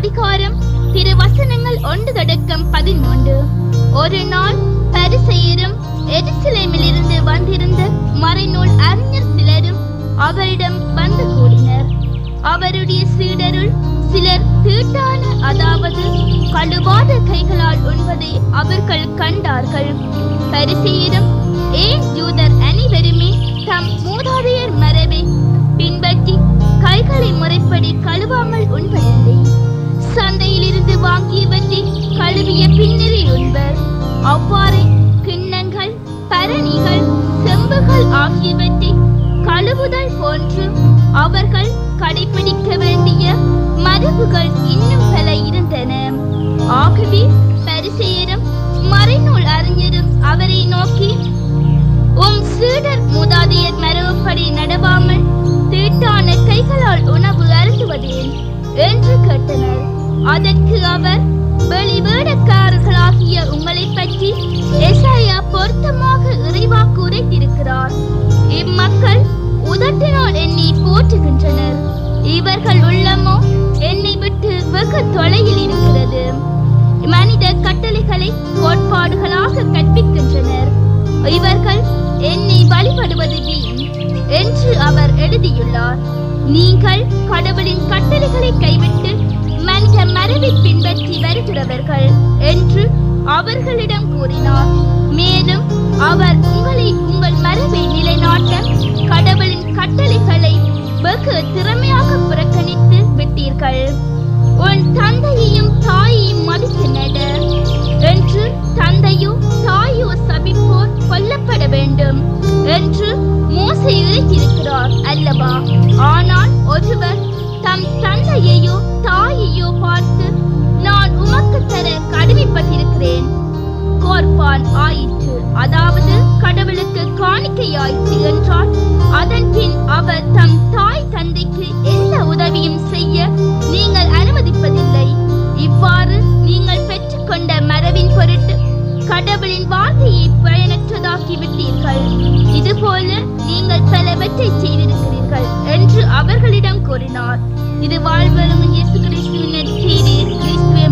அதிகாரம் திருவசனங்கள் 1-13. ஒரு நாள் பரிசேயரும் எருசலேமிலிருந்து வந்திருந்த மறைநூல் அறிஞர் சிலரும் அவரிடம் வந்து கூடினர். அவருடைய சீடருள் சிலர் தீட்டான, அதாவது கழுவாத கைகளால் உண்பதை அவர்கள் கண்டார்கள். பரிசேயரும் ஏன் யூதர் அனைவருமே தம் மூதாதையர் மரபை பின்பற்றி கைகளை முறைப்படி கழுவாமல் உண்பதில்லை? சந்தையிலிருந்து வாங்கியவற்றை கழுவிய பின்னரே உண்பர். அவ்வாறே கிண்ணங்கள், பரணிகள், செம்புகள் ஆகியவற்றை கழுவுதல் போன்று அவர்கள் கடைபிடிக்க வேண்டிய மரபுகள் இன்னும் பல இருந்தன. ஆகவே பரிசேயரும் மறைநூல் அறிஞரும் அவரை நோக்கி, உம் சீடர் மூதாதையர் மரபுப்படி நடவாமல் தீட்டான கைகளால் உணவு அருந்துவதேன் என்று கேட்டனர். அதற்கு அவர், வெளி வேடக்காரர்களாகிய உங்களை பற்றி எசாயா பொருத்தமாக இறைவாக்கு உரைத்திருக்கிறார். இம்மக்கள் உதட்டினால் என்னை போற்றுகின்றனர், இவர்கள் உள்ளமோ என்னை விட்டு வெகு தொலையில் இருக்கிறது. மனித கட்டளைகளை கோட்பாடுகளாக கற்பிக்கின்றனர், இவர்கள் என்னை வழிபடுவது வீண் என்று அவர் எழுதியுள்ளார். நீங்கள் கடவுளின் கட்டளைகளை கைவிட்டு மனித மரபை பின்பற்றி வருகிறவர்கள் என்று அவர்களிடம் கூறினார். மேலும் அவர் உங்களை உங்கள் மரபை நிலைநாட்ட கடவுளின் கட்டளைகளை வெகு திறமையாக புறக்கணித்து விட்டீர்கள். உன் தந்தையையும் தாயையும் மதித்து நட என்று தந்தையோ தாயோ சபிப்போர் கொல்லப்பட வேண்டும் என்று மோசே இறைத்திருக்கிறார் அல்லவா? ஆனால் ஒருவர் தம் தந்தையையோ தாயையோ பார்த்து, நான் உமக்கு தர கடமைப்பட்டிருக்கிறேன், கோர்பான் ஆயிற்று, அதாவது கடவுளுக்கு காணிக்கையாயிற்று என்றால், அதன் பின் அவர் தம் தாய் தந்தைக்கு எந்த உதவியும் செய்ய நீங்கள் அனுமதிப்பதில்லை. இவ்வாறு நீங்கள் பெற்றுக்கொண்ட மரபின் பொருட்டு கடவுளின் வார்த்தையை பயனற்றதாக்கி விட்டீர்கள். இதுபோல நீங்கள் பலவற்றை செய்திருக்கிறீர்கள் என்று அவர்களிடம் கூறினார். இது வாழ்வரும் இயேசு கிறிஸ்துவின் நற்செய்தி. கிறிஸ்துவே